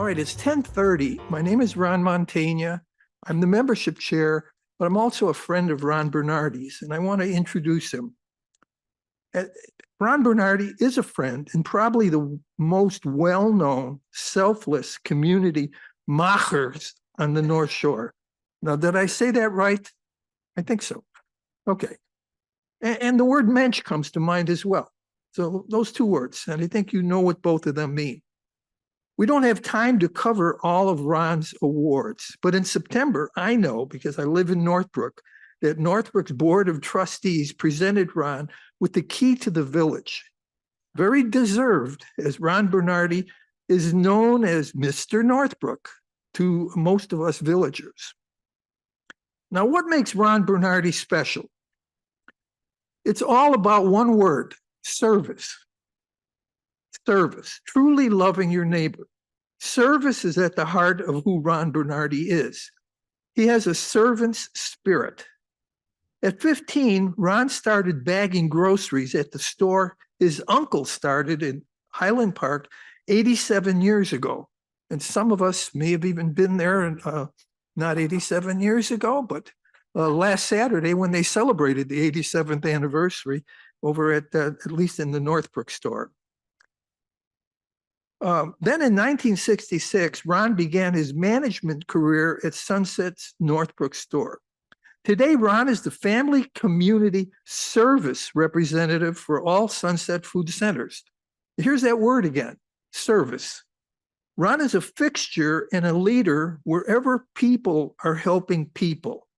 All right, it's 10:30. My name is Ron Montaigne. I'm the membership chair, but I'm also a friend of Ron Bernardi's, and I want to introduce him. Ron Bernardi is a friend and probably the most well-known, selfless community machers on the North Shore. Now, did I say that right? I think so. Okay. And the word mensch comes to mind as well. So those two words, and I think you know what both of them mean. We don't have time to cover all of Ron's awards, but in September, I know, because I live in Northbrook, that Northbrook's Board of Trustees presented Ron with the key to the village. Very deserved, as Ron Bernardi is known as Mr. Northbrook to most of us villagers. Now, what makes Ron Bernardi special? It's all about one word: service. Service, truly loving your neighbor. Service is at the heart of who Ron Bernardi is. He has a servant's spirit. At 15, Ron started bagging groceries at the store his uncle started in Highland Park 87 years ago. And some of us may have even been there, not 87 years ago, but last Saturday when they celebrated the 87th anniversary over at least in the Northbrook store. Then in 1966, Ron began his management career at Sunset's Northbrook store. Today, Ron is the family community service representative for all Sunset food centers. Here's that word again: service. Ron is a fixture and a leader wherever people are helping people.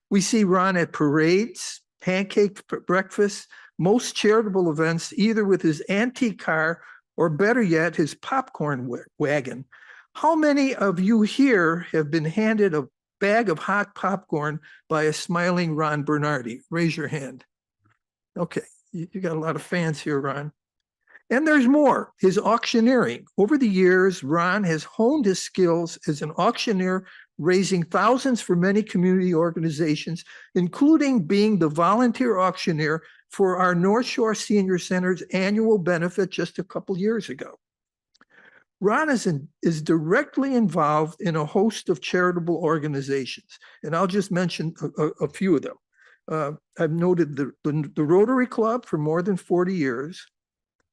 We see Ron at parades, pancake breakfasts, most charitable events, either with his antique car or better yet, his popcorn wagon. How many of you here have been handed a bag of hot popcorn by a smiling Ron Bernardi? Raise your hand. Okay, you got a lot of fans here, Ron. And there's more: his auctioneering. Over the years, Ron has honed his skills as an auctioneer, raising thousands for many community organizations, including being the volunteer auctioneer for our North Shore Senior Center's annual benefit just a couple years ago. Ron is directly involved in a host of charitable organizations, and I'll just mention a few of them. I've noted the Rotary Club for more than 40 years,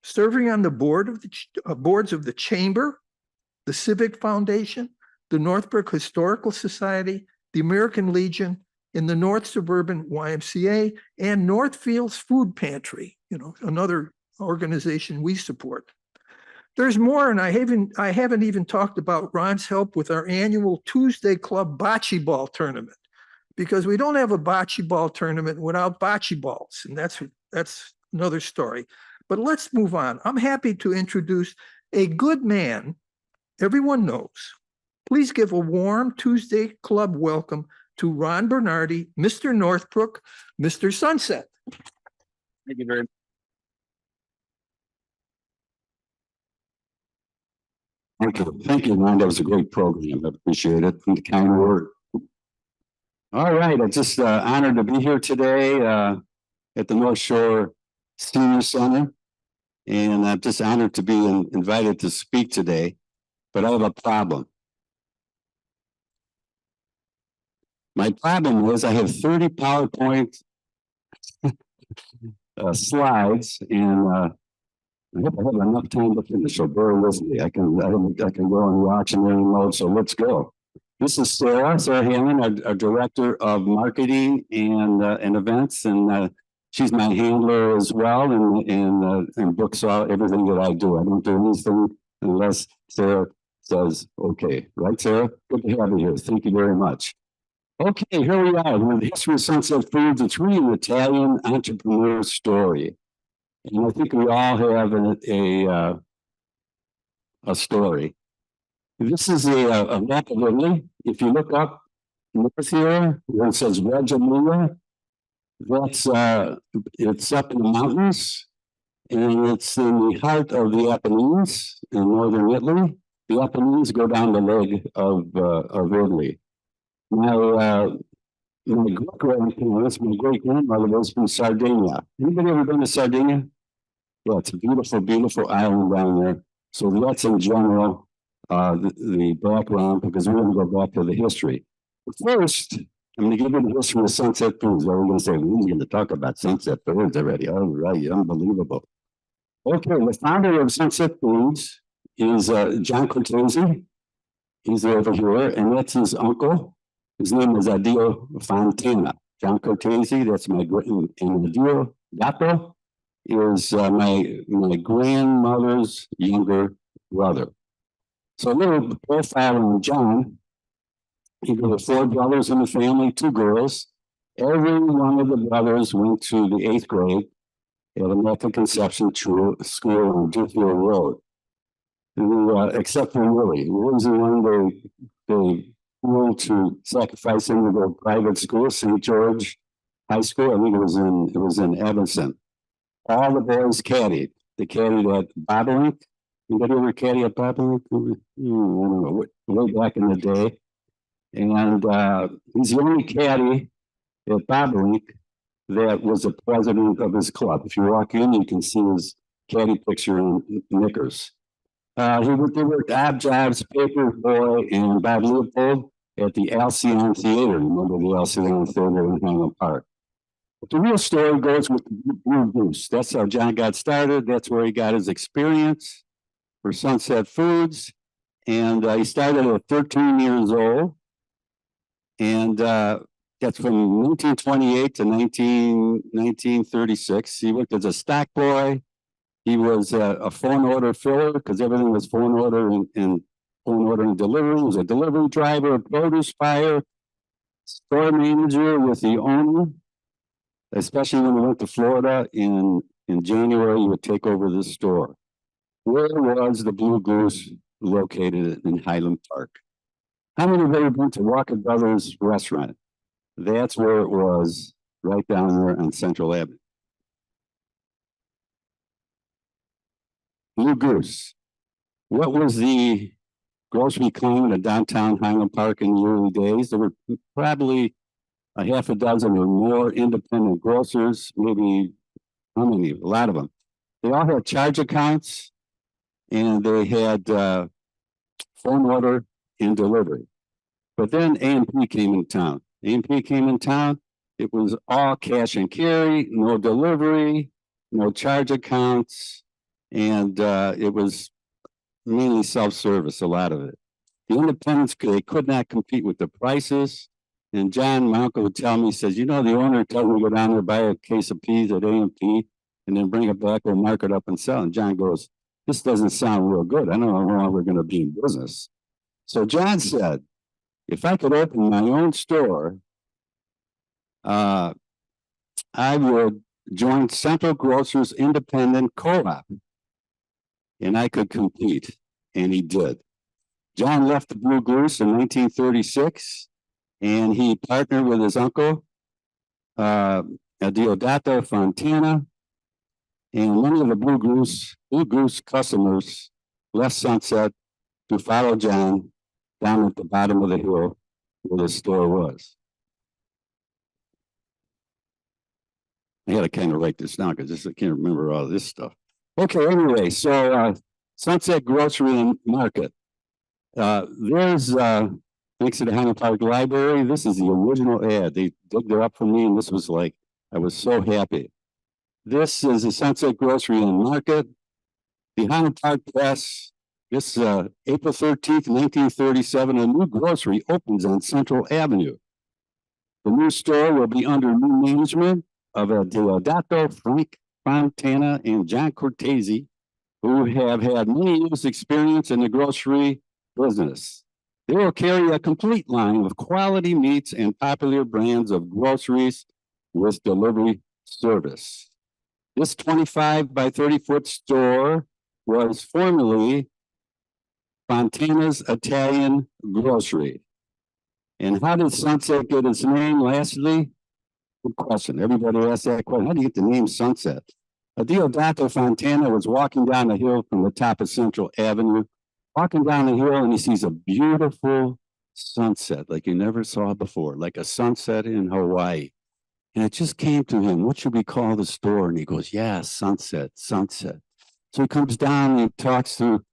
serving on the boards of the Chamber, the Civic Foundation, the Northbrook Historical Society, the American Legion, in the North Suburban YMCA, and Northfield's Food Pantry, another organization we support. There's more, and I haven't even talked about Ron's help with our annual Tuesday Club bocce ball tournament, because we don't have a bocce ball tournament without bocce balls, and that's another story. But let's move on. I'm happy to introduce a good man everyone knows. Please give a warm Tuesday Club welcome to Ron Bernardi, Mr. Northbrook, Mr. Sunset. Thank you very much. Thank you, Ron. That was a great program. I appreciate it. And the kind word. All right. I'm just honored to be here today at the North Shore Senior Center. And I'm just honored to be invited to speak today. But I have a problem. My problem is I have 30 PowerPoint slides, and I hope I have enough time to finish. So bear with me. I can go in the auctioneering mode. So let's go. This is Sarah Hammond, our director of marketing and events, and she's my handler as well, and books all everything that I do. I don't do anything unless Sarah says okay. Right, Sarah? Good to have you here. Thank you very much. Okay, here we are with the history of Sunset Foods. It's really an Italian entrepreneur story. And I think we all have a story. This is a map of Italy. If you look up north here, where it says Reggio Emilia, it's up in the mountains, and it's in the heart of the Apennines in northern Italy. The Apennines go down the leg of Italy. My great-grandmother was from Sardinia. Anybody ever been to Sardinia? Well, it's a beautiful, beautiful island down there. So that's in general the background because we're going to go back to the history. But first, I'm going to give you the history of Sunset Foods. We're going to say, we're going to talk about Sunset Foods already. All right, unbelievable. Okay, the founder of Sunset Foods is John Cortesi. He's over here, and that's his uncle. His name is Addio Fontana. John Cortesi, that's my and Addio Gatto is my grandmother's younger brother. So a little profile on John. He got 4 brothers in the family, 2 girls. Every one of the brothers went to the 8th grade at Immaculate Conception School on Deerfield Road. Except for Willie. Willie's the one they ruled to sacrifice him to go to private school, St. George High School. I think it was in Evanston. All the boys caddied. They caddied at Bobolink. Anybody ever caddy at Bobolink? I don't know, way back in the day. And he's the only caddy at Bobolink that was the president of his club. If you walk in, you can see his caddy picture in knickers. They worked odd jobs, Paper Boy, and Bob Leopold at the Alcyon Theater. Remember the Alcyon Theater in Highland Park. But the real story goes with the Blue Goose. That's how John got started. That's where he got his experience for Sunset Foods. And he started at 13 years old. And that's from 1928 to 1936. He worked as a stock boy. He was a phone order filler because everything was phone order and phone order and delivery. He was a delivery driver, a produce buyer, store manager with the owner. Especially when we went to Florida in January, he would take over the store. Where was the Blue Goose located in Highland Park? How many have ever been to Walker Brothers restaurant? That's where it was, right down there on Central Avenue. Blue Goose. What was the grocery climate of downtown Highland Park in the early days? There were probably a half a dozen or more independent grocers, maybe, how many? A lot of them. They all had charge accounts and they had phone order and delivery. But then A&P came in town. A&P came in town. It was all cash and carry, no delivery, no charge accounts. And it was mainly self-service, a lot of it. The independents, they could not compete with the prices. And John, my uncle, would tell me, he says, you know, the owner tells me to go down there, buy a case of peas at A&P, and then bring it back or mark it up and sell. And John goes, this doesn't sound real good. I don't know how long we're going to be in business. So John said, if I could open my own store, I would join Central Grocers Independent Co-op. And I could compete, and he did. John left the Blue Goose in 1936, and he partnered with his uncle, Deodato Fontana, and many of the Blue Goose customers left Sunset to follow John down at the bottom of the hill where the store was. I had to kind of write this down because I can't remember all this stuff. Okay, anyway, so Sunset Grocery and Market. There's, thanks to the Highland Park Library, this is the original ad. They digged it up for me, and this was like, I was so happy. This is the Sunset Grocery and Market. The Highland Park Press, this April 13th, 1937, a new grocery opens on Central Avenue. The new store will be under new management of Deodato, Frank Fontana, and John Cortesi, who have had many years' experience in the grocery business. They will carry a complete line of quality meats and popular brands of groceries with delivery service. This 25 by 30-foot store was formerly Fontana's Italian Grocery. And how did Sunset get its name? Lastly, good question. Everybody asks that question. How do you get the name Sunset? Deodato Fontana was walking down the hill from the top of Central Avenue, walking down the hill, and he sees a beautiful sunset like you never saw before, like a sunset in Hawaii. And it just came to him, what should we call the store? And he goes, yeah, Sunset, Sunset. So he comes down and he talks to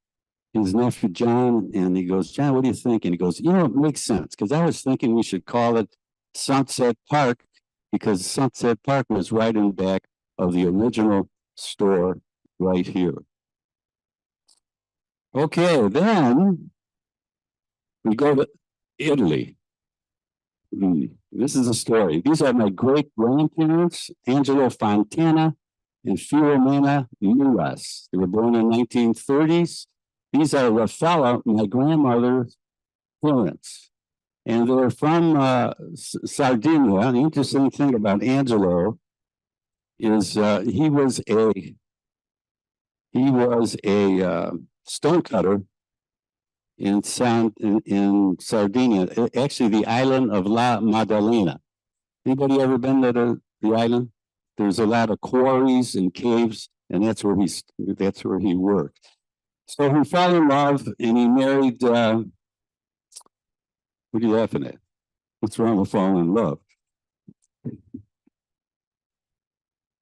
his nephew John, and he goes, John, what do you think? And he goes, you know, it makes sense, because I was thinking we should call it Sunset Park, because Sunset Park was right in back of the original store right here. Okay, then we go to Italy. This is a story. These are my great grandparents, Angelo Fontana and Filomena Muras. They were born in the 1930s. These are Raffaella, my grandmother's parents. And they're from Sardinia. The interesting thing about Angelo is he was a stonecutter in Sardinia, actually the island of La Maddalena. Anybody ever been to the island? There's a lot of quarries and caves, and that's where he worked. So he fell in love, and he married. What are you laughing at? What's wrong with falling in love?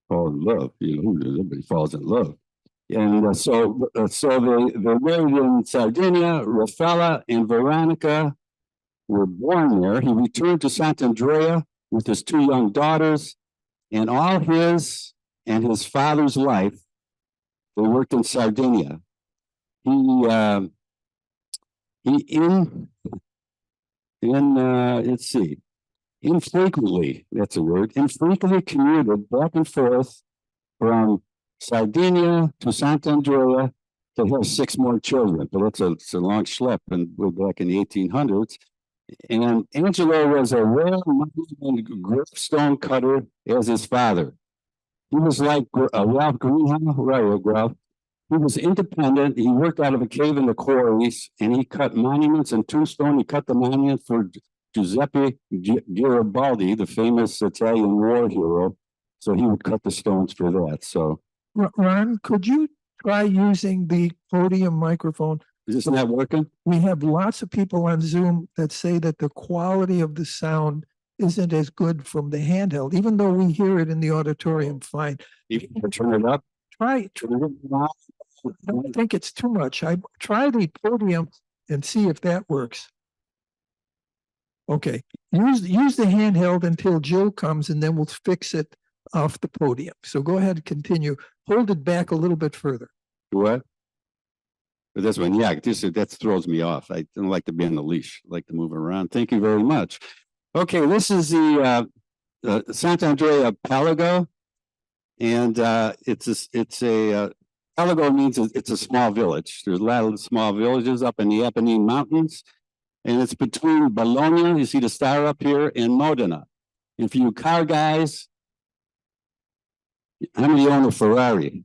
Fall in love, you know, everybody falls in love. And so they married in Sardinia. Raffaella and Veronica were born there. He returned to Sant'Andrea with his two young daughters, and all his and his father's life, they worked in Sardinia. Infrequently, that's a word, infrequently commuted back and forth from Sardinia to Sant'Andrea to have 6 more children. But it's a long schlep, and we're back in the 1800s. And Angelo was a well-known gravestone cutter as his father. He was like Ralph Greenhow, right, Ralph. He was independent. He worked out of a cave in the quarries, and he cut monuments and tombstone. He cut the monument for Giuseppe Garibaldi, the famous Italian war hero. So he would cut the stones for that. So, Ron, could you try using the podium microphone? is this not working? We have lots of people on Zoom that say that the quality of the sound isn't as good from the handheld, even though we hear it in the auditorium fine. You can turn it up. Try. I don't think it's too much. I try the podium and see if that works. Okay, use the handheld until Jill comes, and then we'll fix it off the podium. So go ahead and continue. Hold it back a little bit further. What? But this one, yeah, that throws me off. I don't like to be on the leash. I like to move around. Thank you very much. Okay, this is the Sant'Andrea Pelago, and Pelago means it's a small village. There's a lot of small villages up in the Apennine Mountains, and it's between Bologna, you see the star up here, and Modena. And for you car guys, how many own a Ferrari?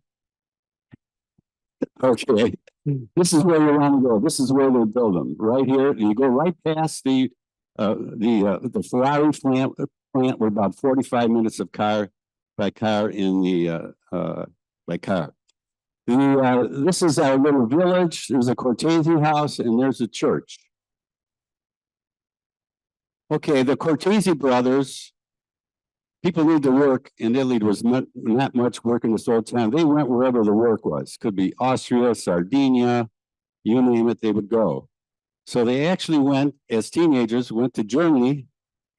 Okay, this is where you want to go. This is where they build them, right here. You go right past the Ferrari plant. We're about 45 minutes by car. This is our little village. There's a Cortesi house, and there's a church. Okay, the Cortesi brothers, people need to work, and Italy was not much work in this old time. They went wherever the work was. Could be Austria, Sardinia, you name it, they would go. So they actually went, as teenagers, went to Germany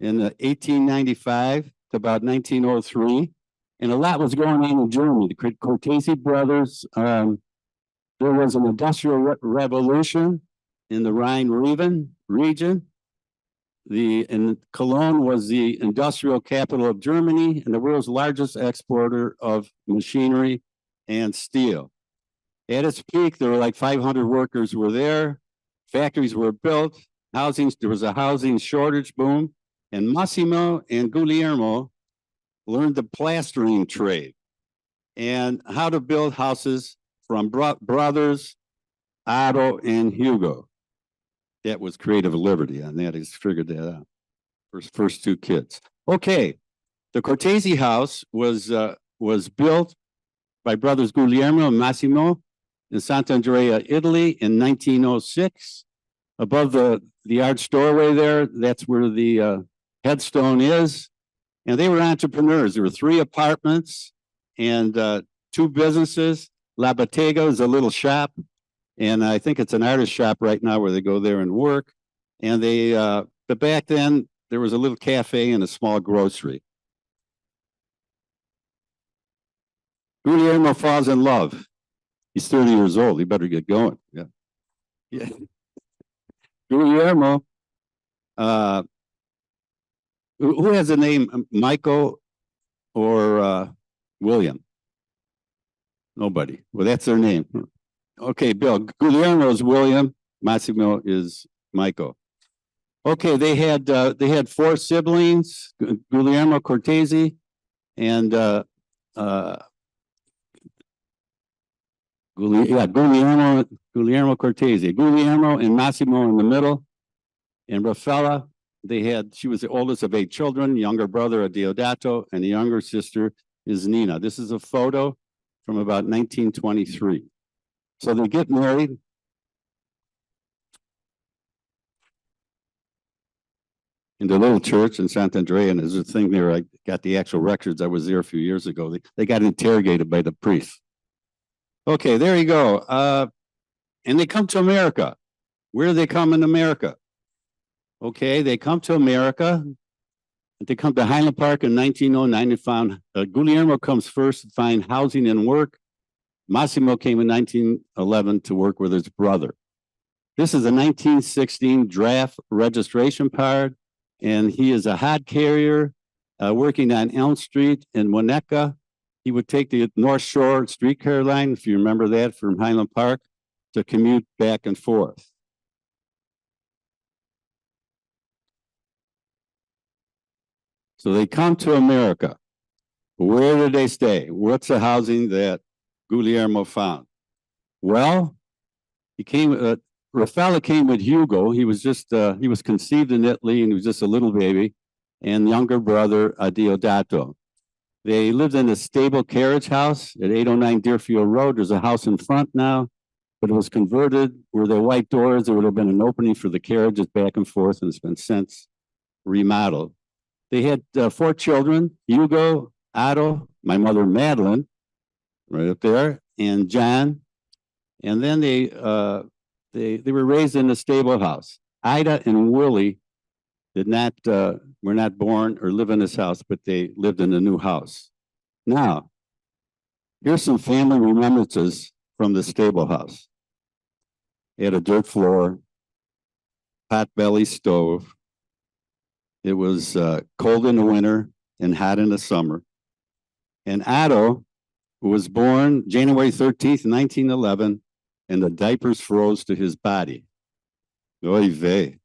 in 1895 to about 1903. And a lot was going on in Germany. The Cortesi brothers, there was an industrial revolution in the Rhine-Riven region. And Cologne was the industrial capital of Germany and the world's largest exporter of machinery and steel. At its peak, there were like 500 workers were there. Factories were built. There was a housing shortage boom. And Massimo and Guglielmo learned the plastering trade and how to build houses from brothers Otto and Hugo. That was creative liberty on that. He's figured that out. First 2 kids. Okay, the Cortesi house was built by brothers Guglielmo and Massimo in Sant'Andrea, Italy in 1906. Above the arched doorway there, that's where the headstone is. And they were entrepreneurs. There were 3 apartments and 2 businesses. La Bottega is a little shop. And I think it's an artist shop right now where they go there and work. And but back then there was a little cafe and a small grocery. Guillermo falls in love. He's 30 years old. He better get going. Yeah. Yeah. Guillermo, who has the name Michael or William? Nobody. Well, that's their name. Okay, Bill. Guillermo is William. Massimo is Michael. Okay, they had 4 siblings: Guillermo, Cortesi, and Guillermo Cortesi. Guillermo and Massimo in the middle, and Raffaella. She was the oldest of 8 children. Younger brother Deodato, and the younger sister is Nina. This is a photo from about 1923. So they get married. In the little church in Sant'Andrea, and there's a thing there. I got the actual records. I was there a few years ago. They got interrogated by the priest. Okay, there you go. And they come to America. Where do they come in America? Okay, they come to America. They come to Highland Park in 1909 and found Guillermo comes first to find housing and work. Massimo came in 1911 to work with his brother. This is a 1916 draft registration card, and he is a hod carrier working on Elm Street in Winnetka. He would take the North Shore streetcar line, if you remember that, from Highland Park to commute back and forth. So they come to America. Where did they stay? What's the housing that Guillermo found? Well, Raffaella came with Hugo. He was conceived in Italy and he was just a little baby, and younger brother Deodato. They lived in a stable carriage house at 809 Deerfield Road. There's a house in front now, but it was converted where there were white doors. There would have been an opening for the carriages back and forth, and it's been since remodeled. They had 4 children: Hugo, Otto, my mother Madeline, right up there, and John. And then they were raised in a stable house. Ida and Willie were not born or live in this house, but they lived in a new house. Now, here's some family remembrances from the stable house. It had a dirt floor, pot-belly stove. It was cold in the winter and hot in the summer. And Otto was born January 13th, 1911, and the diapers froze to his body. Oy vey.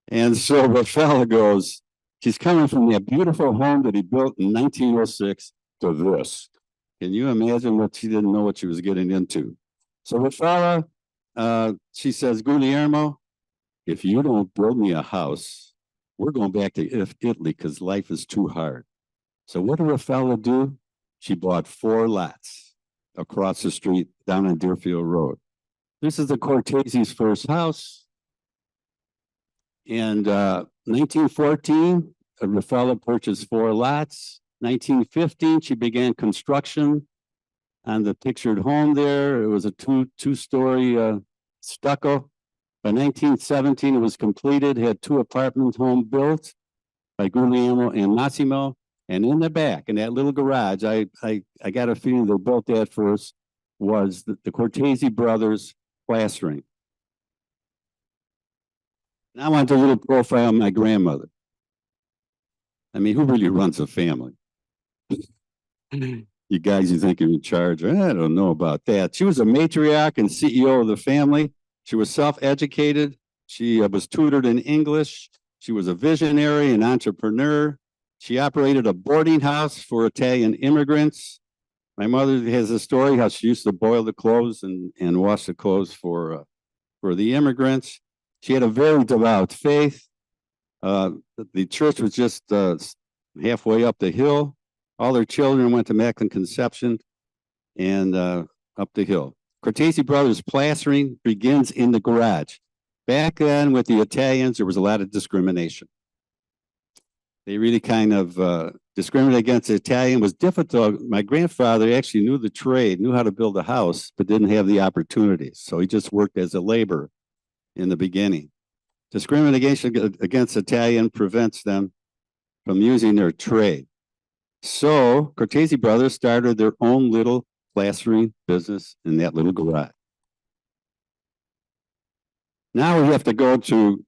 And so Raffaella goes, she's coming from that beautiful home that he built in 1906 to this. Can you imagine what she didn't know what she was getting into? So Raffaella, she says, Guillermo, if you don't build me a house, we're going back to Italy because life is too hard. So what did Raffaella do? She bought 4 lots across the street down on Deerfield Road. This is the Cortesi's first house. And 1914, Raffaella purchased 4 lots. 1915, she began construction on the pictured home there. It was a two-story stucco. By 1917, it was completed, had 2 apartment home built by Guillermo and Massimo. And in the back, in that little garage, I got a feeling they built that first, was the Cortesi brothers plastering. Now I want a little profile of my grandmother. I mean, who really runs a family? You guys, you think you're in charge? I don't know about that. She was a matriarch and CEO of the family. She was self-educated. She was tutored in English. She was a visionary and entrepreneur. She operated a boarding house for Italian immigrants. My mother has a story how she used to boil the clothes and wash the clothes for the immigrants. She had a very devout faith. The church was just halfway up the hill. All their children went to Immaculate Conception and up the hill. Cortesi Brothers plastering begins in the garage. Back then with the Italians, there was a lot of discrimination. they really kind of discriminated against the Italian. It was difficult. My grandfather actually knew the trade, knew how to build a house, but didn't have the opportunities. So he just worked as a laborer in the beginning. Discrimination against Italian prevents them from using their trade. So Cortesi brothers started their own little plastering business in that little garage. Now we have to go to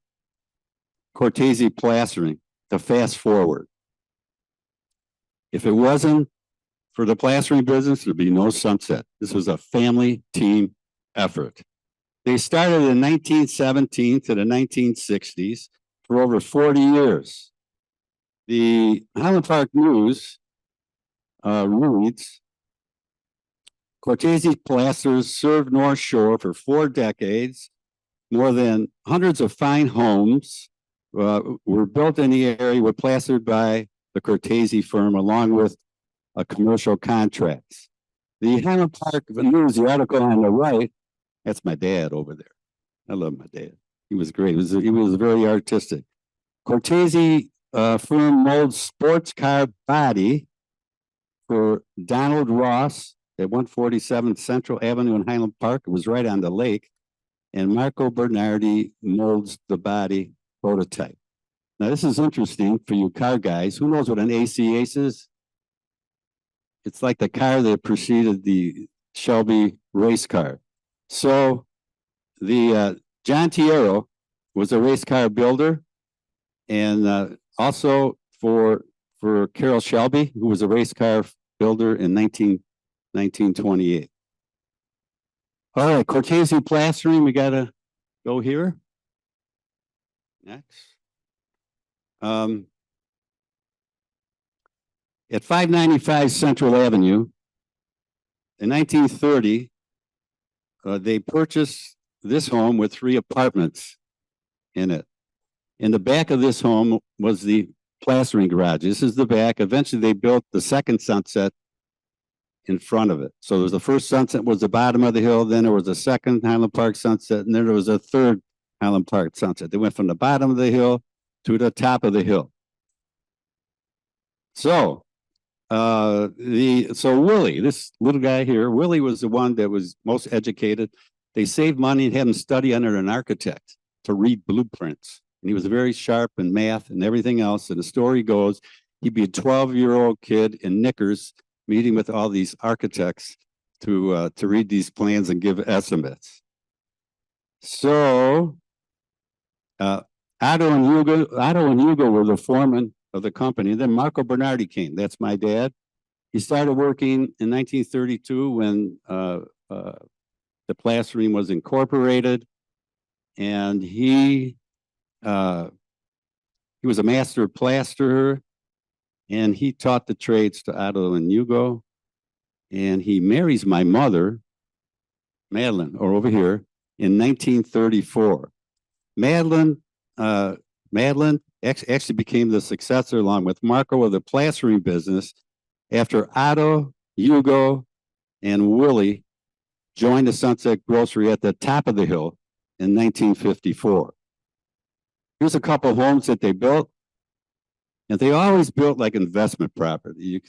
Cortesi plastering to fast forward. If it wasn't for the plastering business, there'd be no Sunset. This was a family team effort. They started in 1917 to the 1960s for over 40 years. The Highland Park News reads, Cortesi plasters served North Shore for 4 decades. More than hundreds of fine homes were built in the area, were plastered by the Cortesi firm along with commercial contracts. The Highland Park News, the article on the right, that's my dad over there. I love my dad. He was great. He was very artistic. Cortesi firm molds sports car body for Donald Ross at 147 Central Avenue in Highland Park. It was right on the lake. And Marco Bernardi molds the body prototype. Now, this is interesting for you car guys. Who knows what an ACACE is? It's like the car that preceded the Shelby race car. So the John Tierro was a race car builder, and also for Carroll Shelby, who was a race car builder in 1928. All right, Cortesi plastering, we gotta go here. Next. At 595 Central Avenue, in 1930, they purchased this home with 3 apartments in it. In the back of this home was the plastering garage. This is the back. Eventually, they built the second Sunset in front of it. So there was the first Sunset was the bottom of the hill, then there was a second Highland Park Sunset, and then there was a third Highland Park Sunset. They went from the bottom of the hill to the top of the hill. So Willie, this little guy here, Willie was the one that was most educated. They saved money and had him study under an architect to read blueprints. And he was very sharp in math and everything else. And the story goes, he'd be a 12-year-old kid in knickers meeting with all these architects to read these plans and give estimates. So Otto and Hugo were the foreman of the company. Then Marco Bernardi came. That's my dad. He started working in 1932 when the plastering was incorporated, and he was a master plasterer, and he taught the trades to Otto and Hugo. And he marries my mother, Madeline, or over here, in 1934. Madeline actually became the successor, along with Marco, of the plastering business after Otto, Hugo, and Willie joined the Sunset Grocery at the top of the hill in 1954. Here's a couple of homes that they built, and they always built like investment property.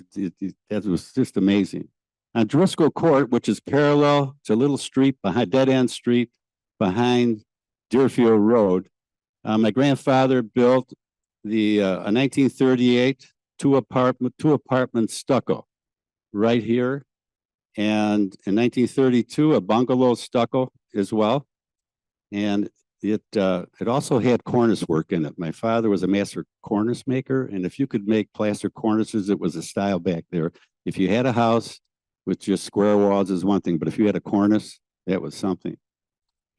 That was just amazing. On Driscoll Court, which is parallel to a little street behind dead end street behind Deerfield Road, my grandfather built a 1938 two apartment stucco right here, and in 1932 a bungalow stucco as well, and it also had cornice work in it. My father was a master cornice maker, and if you could make plaster cornices, it was a style back there. If you had a house with just square walls is one thing, but if you had a cornice, that was something.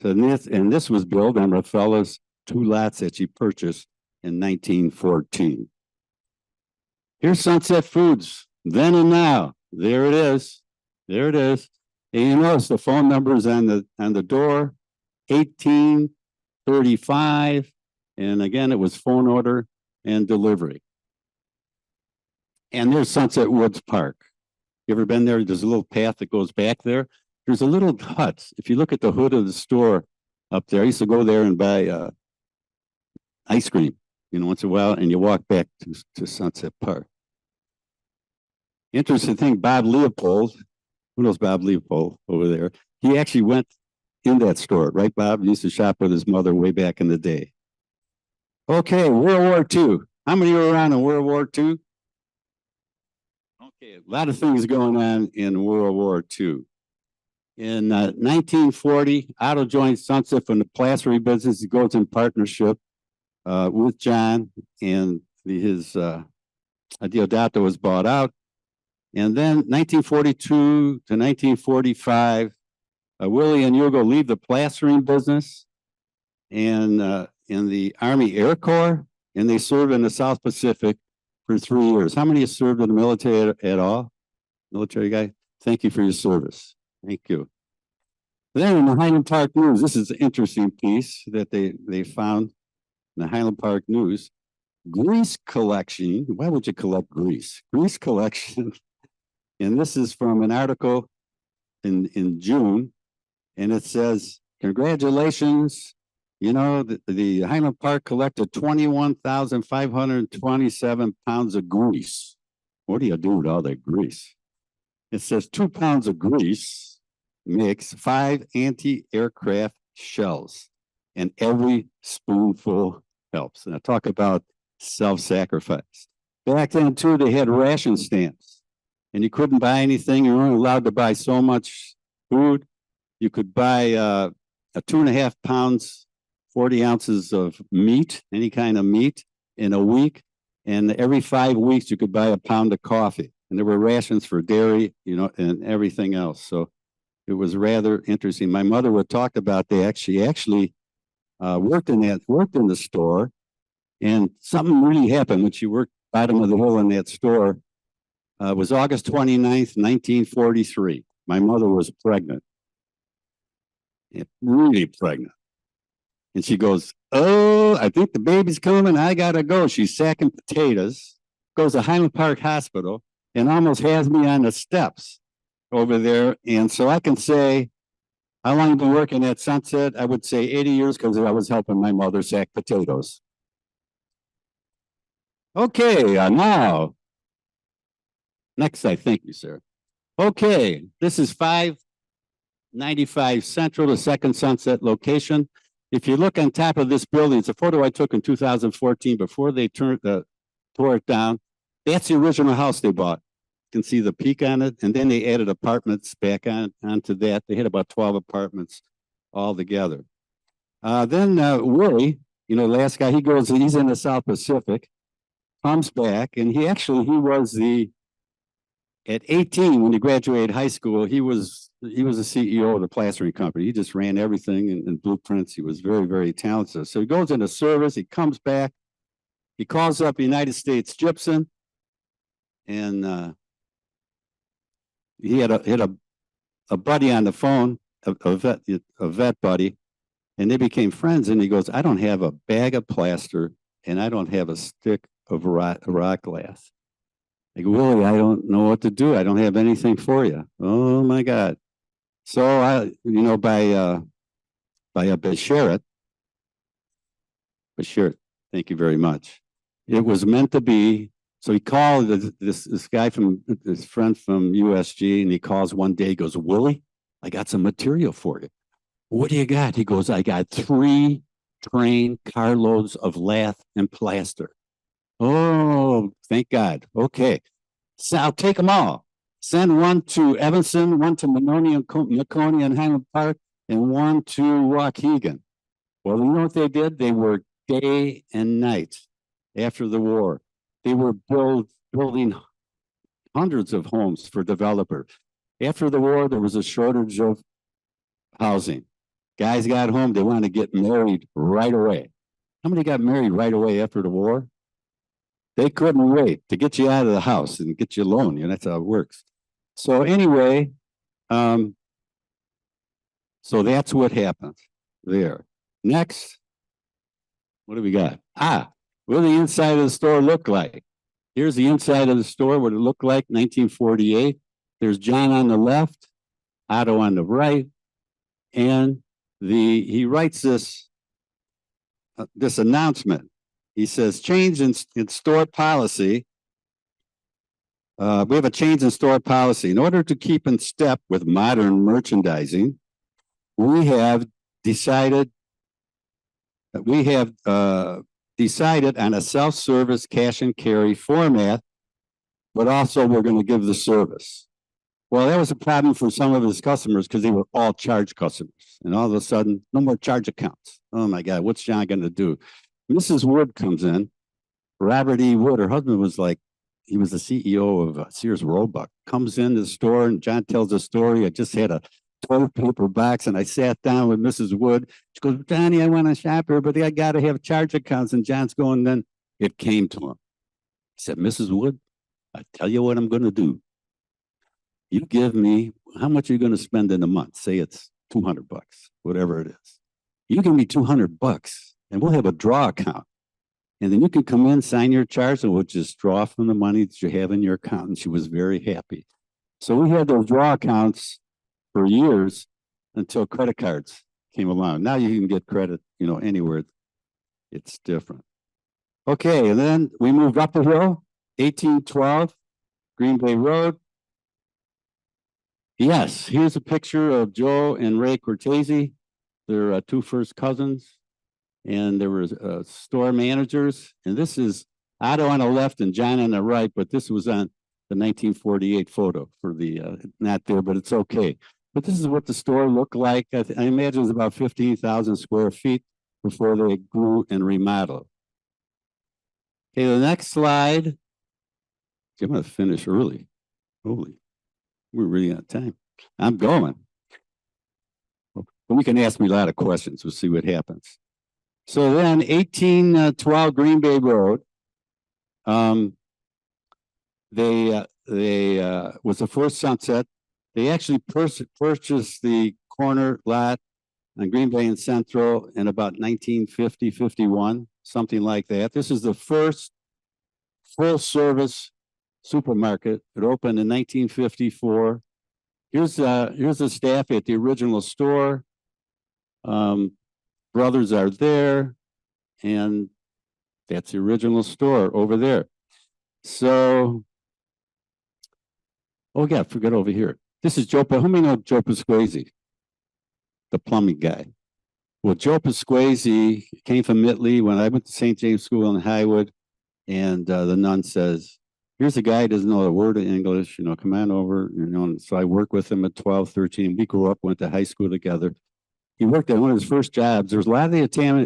So this was built on Rafaela's 2 lots that she purchased in 1914. Here's Sunset Foods, then and now. There it is. There it is. And you notice the phone numbers on the door, 1835. And again, it was phone order and delivery. And there's Sunset Woods Park. You ever been there? There's a little path that goes back there. There's a little hut. If you look at the hood of the store up there, I used to go there and buy ice cream once in a while, and you walk back to Sunset Park. Interesting thing, Bob Leopold, who knows Bob Leopold over there? He actually went in that store, right, Bob? He used to shop with his mother way back in the day. Okay, World War II. How many were around in World War II? Okay, a lot of things going on in World War II. In 1940, Otto joined Sunset from the plastery business. He goes in partnership with John, and his Deodato was bought out. And then 1942 to 1945, Willie and Hugo leave the plastering business and in the Army Air Corps, and they serve in the South Pacific for 3 years. How many have served in the military at all? Military guy? Thank you for your service. Thank you. Then in the Highland Park News, this is an interesting piece that they found in the Highland Park News. Grease collection. Why would you collect grease? Grease collection. And this is from an article in June, and it says, congratulations, the Highland Park collected 21,527 pounds of grease. What do you do with all that grease? It says 2 pounds of grease makes 5 anti-aircraft shells, and every spoonful helps. And I talk about self-sacrifice. Back then, too, they had ration stamps, and you couldn't buy anything. You were only allowed to buy so much food. You could buy a 2.5 pounds, 40 ounces of meat, any kind of meat, in a week. And every 5 weeks, you could buy a pound of coffee. And there were rations for dairy, and everything else. So it was rather interesting. My mother would talk about that. She actually worked in the store, and something really happened when she worked bottom of the hill in that store. It was August 29th, 1943. My mother was pregnant. Really pregnant. And she goes, oh, I think the baby's coming. I got to go. She's sacking potatoes, goes to Highland Park Hospital, and almost has me on the steps over there. And so I can say, how long have I been working at Sunset? I would say 80 years, because I was helping my mother sack potatoes. Okay, now, next I thank you, sir. Okay, this is 595 Central, the second Sunset location. If you look on top of this building, it's a photo I took in 2014 before they tore it down. That's the original house they bought. You can see the peak on it, and then they added apartments back onto that. They had about 12 apartments all together. Then Willie, the last guy, he's in the South Pacific, comes back, and he was at 18, when he graduated high school, he was the CEO of the plastering company. He just ran everything in blueprints. He was very, very talented. So he goes into service. He comes back. He calls up United States Gypsum, and he had a buddy on the phone, a vet buddy, and they became friends. And he goes, I don't have a bag of plaster, and I don't have a stick of rock glass. I go, Willie, I don't know what to do. I don't have anything for you. Oh my God. So by a Basheret, thank you very much. It was meant to be. So he called this guy this friend from USG, and he calls one day, he goes, Willie, I got some material for you. What do you got? He goes, I got 3 train carloads of lath and plaster. Oh, thank God. Okay. So I'll take them all. Send one to Evanston, one to Maconia and Highland Park, and one to Waukegan. Well, you know what they did? They worked day and night after the war. They were building hundreds of homes for developers. After the war, there was a shortage of housing. Guys got home, they wanted to get married right away. How many got married right away after the war? They couldn't wait to get you out of the house and get you a loan. That's how it works. So anyway, so that's what happened there. Next, what do we got? What did the inside of the store look like? Here's the inside of the store, what it looked like, 1948. There's John on the left, Otto on the right, and he writes this announcement. He says, change in store policy. We have a change in store policy. In order to keep in step with modern merchandising, we have decided on a self-service cash and carry format, but also we're going to give the service. Well, that was a problem for some of his customers because they were all charge customers. And all of a sudden, no more charge accounts. Oh my God, what's John going to do? Mrs. Wood comes in. Robert E. Wood, her husband was like, he was the CEO of Sears Roebuck, comes in the store and John tells a story. I just had a toilet paper box and I sat down with Mrs. Wood. She goes, Johnny, I want to shop here, but I got to have charge accounts. And John's going, then it came to him. He said, Mrs. Wood, I tell you what I'm going to do. You give me, how much are you going to spend in a month? Say it's $200, whatever it is. You give me $200 and we'll have a draw account. And then you can come in, sign your charge, and we'll just draw from the money that you have in your account. And she was very happy. So we had those draw accounts for years until credit cards came along. Now you can get credit, anywhere. It's different. Okay, and then we moved up the hill, 1812, Green Bay Road. Yes, here's a picture of Joe and Ray Cortesi. They're two first cousins. And there were store managers. And this is Otto on the left and John on the right, but this was on the 1948 photo for the, not there, but it's okay. But this is what the store looked like. I imagine it was about 15,000 square feet before they grew and remodeled. Okay, the next slide. I'm going to finish early. Holy, we're really out of time. I'm going. But we can ask me a lot of questions. We'll see what happens. So then 1812 Green Bay Road, they was the first Sunset. They actually purchased the corner lot on Green Bay and Central in about 1950, 51, something like that. This is the first full service supermarket. It opened in 1954. Here's the staff at the original store. Brothers are there, and that's the original store over there. So, oh yeah, forget over here. This is Joe. Who may know Joe Pasquesi, the plumbing guy? Well, Joe Pasquesi came from Italy when I went to St. James School in Highwood, and the nun says, here's a guy who doesn't know a word of English, come on over, and so I worked with him at 12, 13. We grew up, went to high school together. He worked at one of his first jobs. There was a lot of the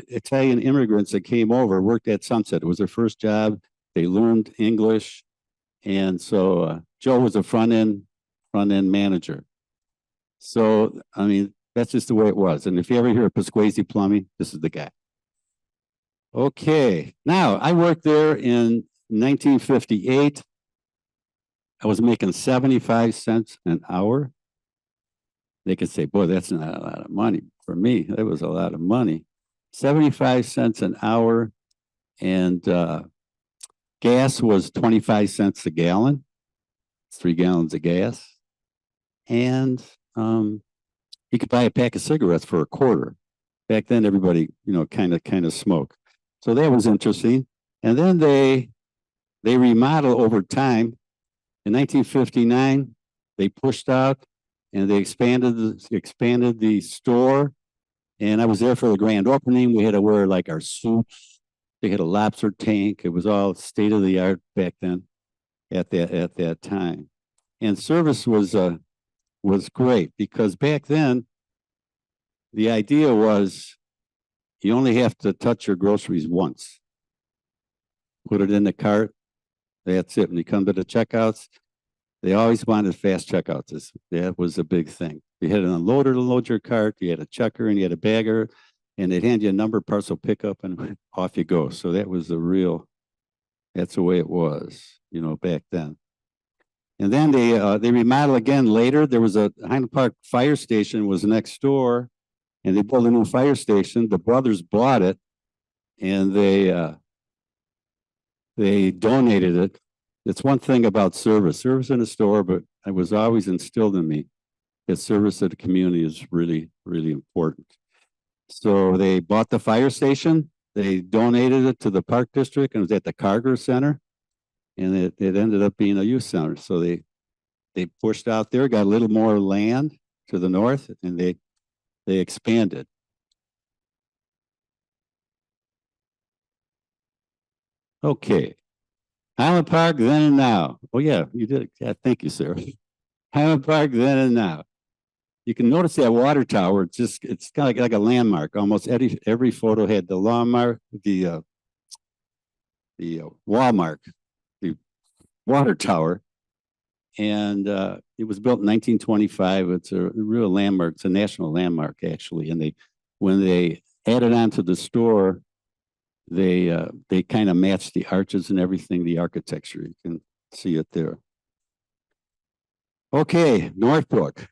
Italian immigrants that came over, worked at Sunset. It was their first job. They learned English. And so Joe was a front end manager. So, I mean, that's just the way it was. And if you ever hear of Pasquesi Plumbing, this is the guy. Okay. Now, I worked there in 1958. I was making 75 cents an hour. They could say, boy, that's not a lot of money. For me, that was a lot of money. 75 cents an hour, and gas was 25 cents a gallon, 3 gallons of gas. And you could buy a pack of cigarettes for $0.25. Back then, everybody, kind of smoked. So that was interesting. And then they remodeled over time. In 1959, they pushed out and they expanded the store. And I was there for the grand opening. We had to wear like our suits. They had a lobster tank. It was all state of the art back then at that time. And service was great because back then the idea was you only have to touch your groceries once. Put it in the cart. That's it. When you come to the checkouts, they always wanted fast checkouts. That was a big thing. You had an unloader to load your cart, you had a checker, and you had a bagger, and they'd hand you a number, parcel pickup, and off you go. So that was that's the way it was, back then. And then they remodeled again later. There was a Highland Park fire station was next door, and they built a new fire station. The brothers bought it, and they donated it. It's one thing about service in a store, but it was always instilled in me that service to the community is really, really important. So they bought the fire station, They donated it to the Park District and it was at the Carter Center. And it ended up being a youth center. So they pushed out there, got a little more land to the north, and they expanded. Okay. Highland Park then and now. Oh yeah, you did. Yeah, thank you, sir. Highland Park then and now. You can notice that water tower. It's kind of like a landmark. Almost every photo had the landmark, the wall mark, the water tower. And it was built in 1925. It's a real landmark. It's a national landmark, actually. And when they added on to the store, they kind of matched the arches and everything, the architecture. You can see it there. Okay, Northbrook.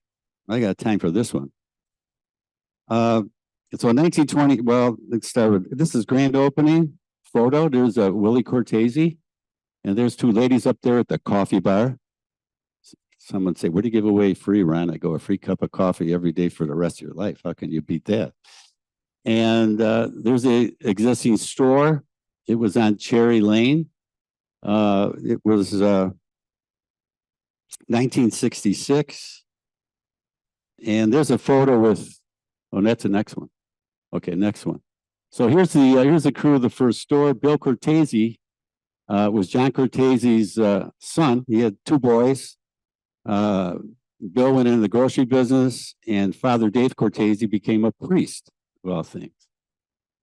I got time for this one. So 1920, well, let's start with, this is grand opening photo. There's Willie Cortesi, and there's two ladies up there at the coffee bar. Someone say, what do you give away free, Ron? I go, a free cup of coffee every day for the rest of your life. How can you beat that? And there's a existing store. It was on Cherry Lane. It was 1966. And there's a photo with, oh, that's the next one. Okay, next one. So here's the crew of the first store. Bill Cortesi was John Cortesi's son. He had two boys. Bill went into the grocery business, and Father Dave Cortesi became a priest, of all things.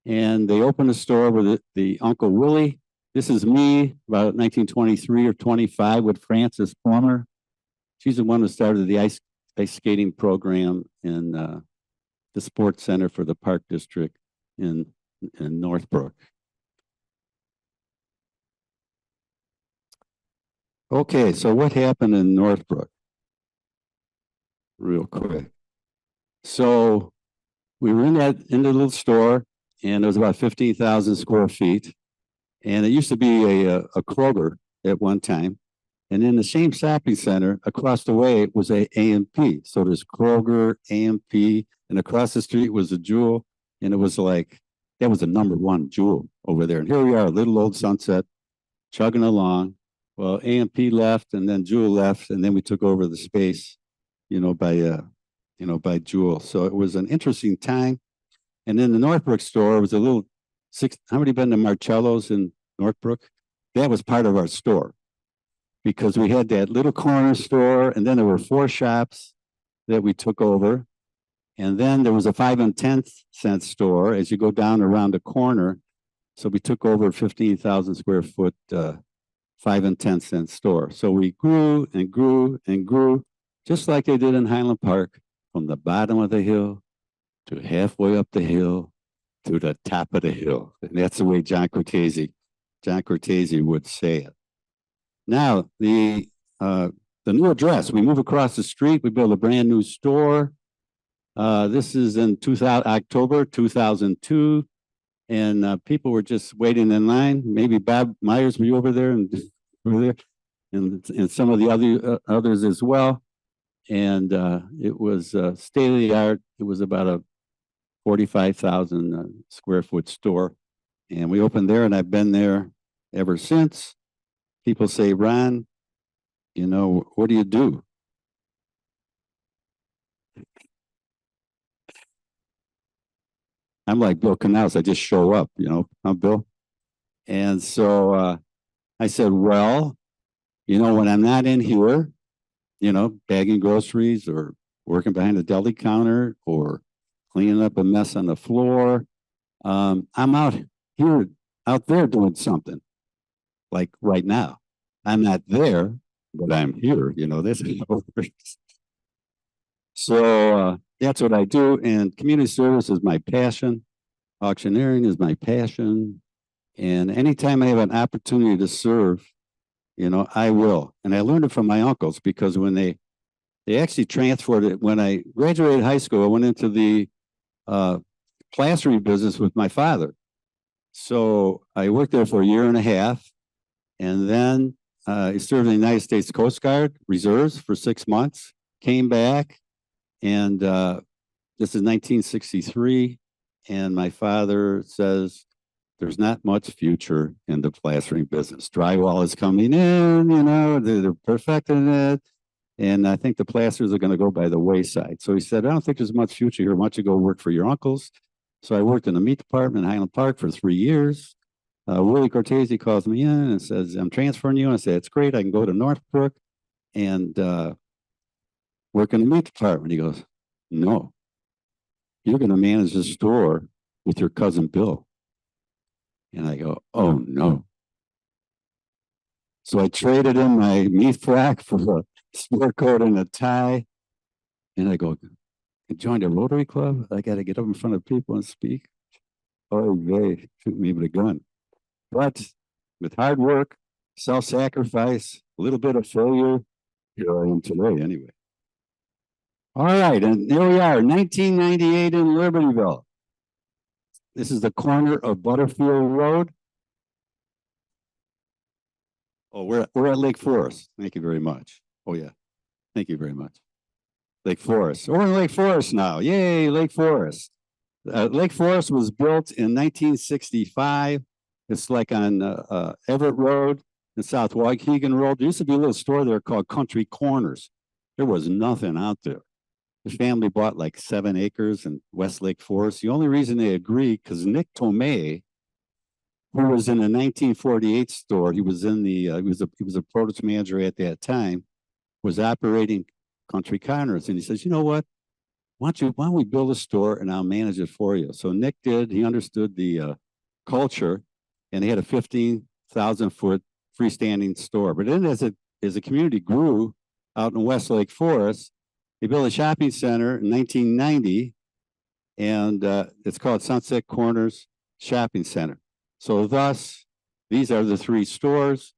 And they opened a store with the Uncle Willie. This is me, about 1923 or 25, with Frances Plummer. She's the one who started the ice skating program in the sports center for the Park District in Northbrook. Okay, so what happened in Northbrook? Real quick. So we were in the little store, and it was about 15,000 square feet. And it used to be a Kroger at one time. And in the same shopping center across the way was a A&P. So there's Kroger, A&P, and across the street was a Jewel. And it was like, that was the #1 Jewel over there. And here we are, little old Sunset, chugging along. Well, A&P left, and then Jewel left, and then we took over the space, by Jewel. So it was an interesting time. And then the Northbrook store was a little how many been to Marcello's in Northbrook? That was part of our store, because we had that little corner store, and then there were 4 shops that we took over. And then there was a 5 and 10 cent store as you go down around the corner. So we took over a 15,000 square foot 5 and 10 cent store. So we grew and grew and grew, just like they did in Highland Park, from the bottom of the hill to halfway up the hill to the top of the hill. And that's the way John Cortesi would say it. Now, the new address, we move across the street, we build a brand new store. This is in October 2002, and people were just waiting in line. Maybe Bob Myers, were you over there? And some of the others as well. And it was state of the art. It was about a 45,000 square foot store. And we opened there, and I've been there ever since. People say, Ron, what do you do? I'm like Bill Canals. I just show up, I'm Bill. And so I said, well, when I'm not in here, bagging groceries or working behind the deli counter or cleaning up a mess on the floor, I'm out there doing something. Like right now, I'm not there, but I'm here, this is how it works. So that's what I do. And community service is my passion. Auctioneering is my passion. And anytime I have an opportunity to serve, I will. And I learned it from my uncles, because when they actually transferred it, when I graduated high school, I went into the plastering business with my father. So I worked there for a year and a half. And then I served in the United States Coast Guard Reserves for 6 months, came back, and this is 1963. And my father says, there's not much future in the plastering business. Drywall is coming in, you know, they're perfecting it. And I think the plasters are going to go by the wayside. So he said, I don't think there's much future here. Why don't you go work for your uncles? So I worked in the meat department in Highland Park for 3 years. Willie Cortesi calls me in and says, I'm transferring you. And I say, it's great. I can go to Northbrook and work in the meat department. He goes, no, you're going to manage the store with your cousin Bill. And I go, oh no. So I traded in my meat frack for a sport coat and a tie. And I go, I joined a Rotary Club. I got to get up in front of people and speak. Oh, they shoot me with a gun. But with hard work, self-sacrifice, a little bit of failure, here I am today anyway. All right, and here we are, 1998 in Libertyville. This is the corner of Butterfield Road. Oh, we're at Lake Forest. Thank you very much. Oh yeah, thank you very much. Lake Forest. We're in Lake Forest now. Yay, Lake Forest. Lake Forest was built in 1965. It's like on Everett Road and South Waukegan Road. There used to be a little store there called Country Corners. There was nothing out there. The family bought like 7 acres in West Lake Forest. The only reason they agreed, because Nick Tomei, who was in the 1948 store, he was in the he was a produce manager at that time, was operating Country Corners, and he says, you know what? Why don't we build a store and I'll manage it for you? So Nick did. He understood the culture, and they had a 15,000-foot freestanding store. But then as the community grew out in West Lake Forest, they built a shopping center in 1990, and it's called Sunset Corners Shopping Center. So thus, these are the 3 stores.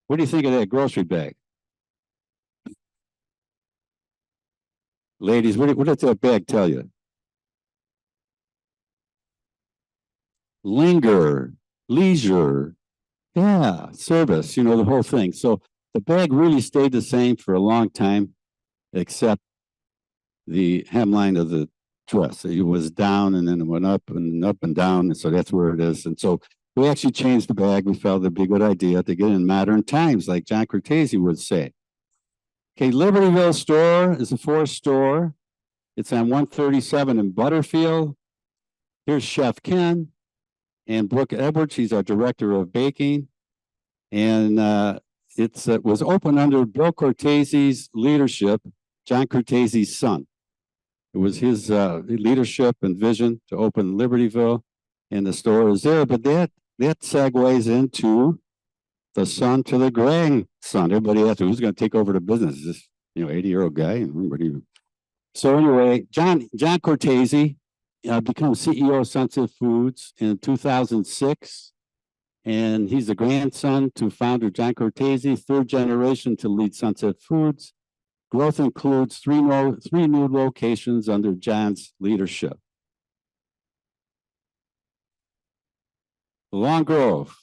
What do you think of that grocery bag? Ladies, what does that bag tell you? Linger, leisure, yeah, service, you know, the whole thing. So the bag really stayed the same for a long time, except the hemline of the dress. It was down and then it went up and down. And so that's where it is. And so we actually changed the bag. We felt it'd be a good idea to get in modern times, like John Cortesi would say. Okay, Libertyville store is a Forest store. It's on 137 in Butterfield. Here's Chef Ken and Brooke Edwards. She's our director of baking. And it was opened under Bill Cortesi's leadership, John Cortesi's son. It was his leadership and vision to open Libertyville, and the store is there. But that segues into the son to the grandson. Everybody asked, who's going to take over the business? Is this, 80-year-old guy? So anyway, John Cortesi became CEO of Sunset Foods in 2006. And he's the grandson to founder John Cortesi, 3rd generation to lead Sunset Foods. Growth includes 3 new locations under John's leadership. Long Grove.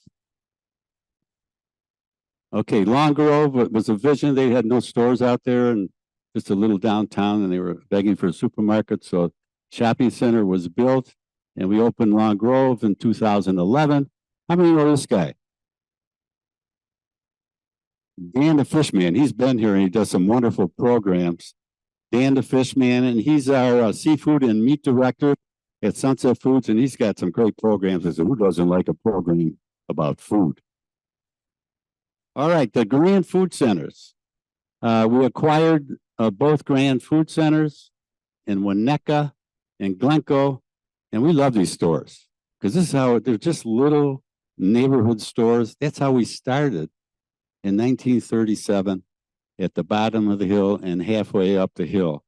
Okay, Long Grove was a vision. They had no stores out there and just a little downtown, and they were begging for a supermarket. So shopping center was built, and we opened Long Grove in 2011. How many know this guy? Dan the Fishman. He's been here and he does some wonderful programs. Dan the Fishman, and he's our seafood and meat director at Sunset Foods, and he's got some great programs. I said, who doesn't like a program about food? All right, the Grand Food Centers. We acquired both Grand Food Centers in Winnetka and Glencoe, and we love these stores because this is how they're just little neighborhood stores. That's how we started in 1937 at the bottom of the hill and halfway up the hill.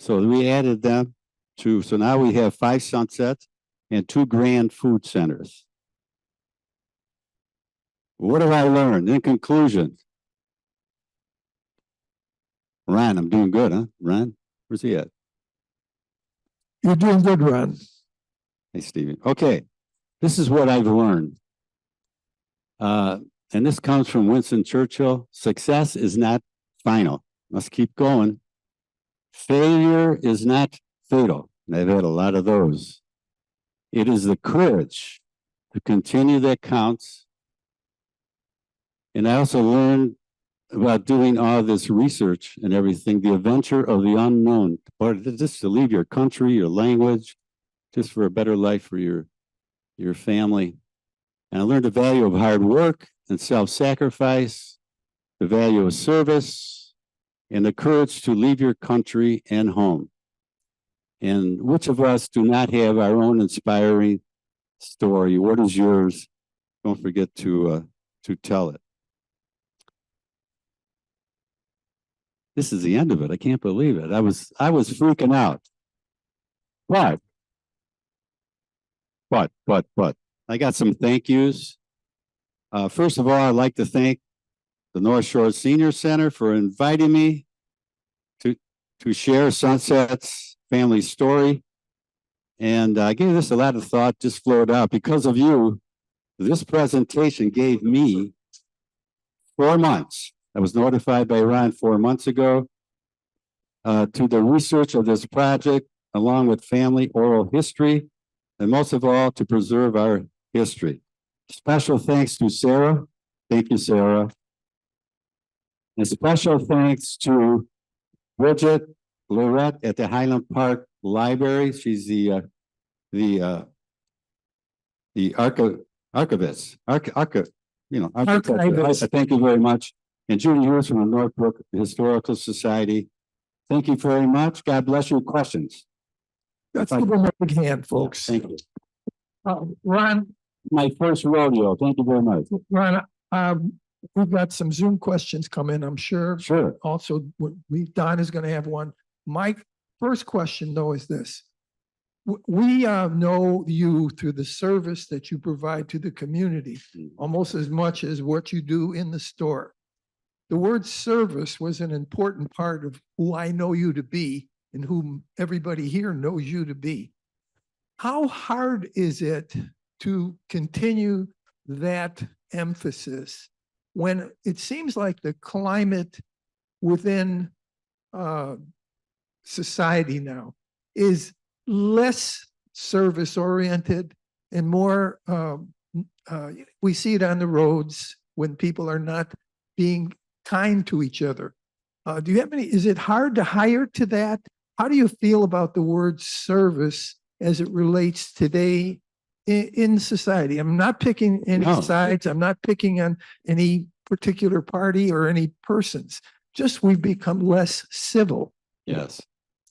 So we added them so now we have 5 Sunsets and 2 Grand Food Centers. What have I learned? In conclusion, Ron, I'm doing good, huh? Ron, where's he at? You're doing good, Ron. Hey, Stevie. Okay, this is what I've learned. And this comes from Winston Churchill. Success is not final. Must keep going. Failure is not fatal. And I've had a lot of those. It is the courage the continue that counts. And I also learned about doing all this research and everything, the adventure of the unknown, or just to leave your country, your language, just for a better life for your family. And I learned the value of hard work and self-sacrifice, the value of service, and the courage to leave your country and home. And which of us do not have our own inspiring story? What is yours? Don't forget to tell it. This is the end of it. I can't believe it. I was freaking out. But I got some thank yous. First of all, I'd like to thank the North Shore Senior Center for inviting me to share Sunset's family story. And I gave this a lot of thought, just flowed out. Because of you, this presentation gave me 4 months. I was notified by Ron 4 months ago to the research of this project, along with family oral history, and most of all, to preserve our history. Special thanks to Sarah. Thank you, Sarah. And special thanks to Bridget Lorette at the Highland Park Library. She's the archivist. Archivist. Thank you very much. And Judy Hughes from the Northbrook Historical Society. Thank you very much. God bless you. Questions? Let's give them a big hand, folks. Thank you. Ron. My first rodeo. Thank you very much. Ron, we've got some Zoom questions coming, I'm sure. Sure. Also, Don is going to have one. My first question, though, is this. We know you through the service that you provide to the community, almost as much as what you do in the store. The word service was an important part of who I know you to be and whom everybody here knows you to be. How hard is it to continue that emphasis when it seems like the climate within society now is less service oriented and more, we see it on the roads when people are not being kind to each other. Do you have any, is it hard to hire to that? How do you feel about the word service as it relates today in society? I'm not picking any sides. I'm not picking on any particular party or any persons. Just we've become less civil. Yes.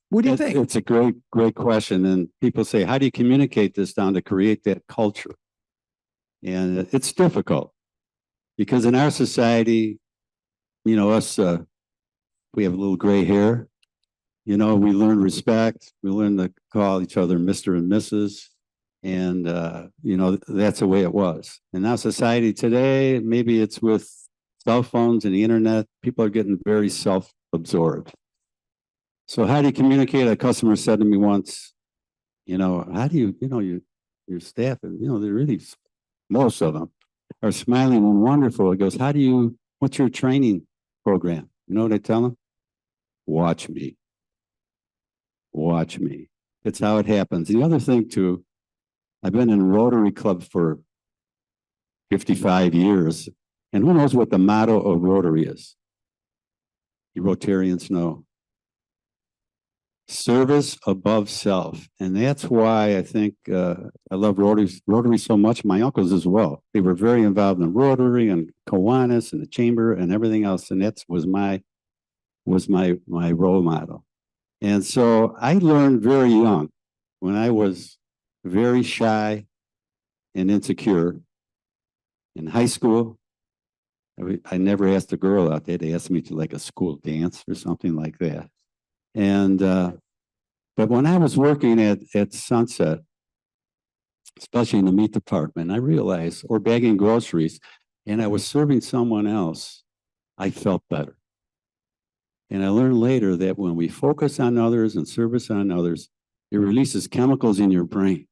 What do you think? It's a great question. And people say, how do you communicate this down to create that culture? And it's difficult because in our society, you know, us, we have a little gray hair. You know, we learn respect. We learn to call each other Mr. and Mrs. And, you know, that's the way it was. And now society today, maybe it's with cell phones and the internet, people are getting very self-absorbed. So how do you communicate? A customer said to me once, you know, how do you, you know, your staff, and, you know, they're really, most of them are smiling and wonderful. It goes, how do you, what's your training program? You know what I tell them? Watch me. Watch me. It's how it happens. The other thing too, I've been in Rotary Club for 55 years. And who knows what the motto of Rotary is? You Rotarians know. Service above self. And that's why I think I love Rotary so much. My uncles as well. They were very involved in Rotary and Kiwanis and the Chamber and everything else. And that was my role model. And so I learned very young, when I was very shy and insecure in high school. I never asked a girl out there. They asked me to like a school dance or something like that. And but when I was working at Sunset, especially in the meat department, I realized, or bagging groceries, and I was serving someone else, I felt better. And I learned later that when we focus on others and service on others, it releases chemicals in your brain.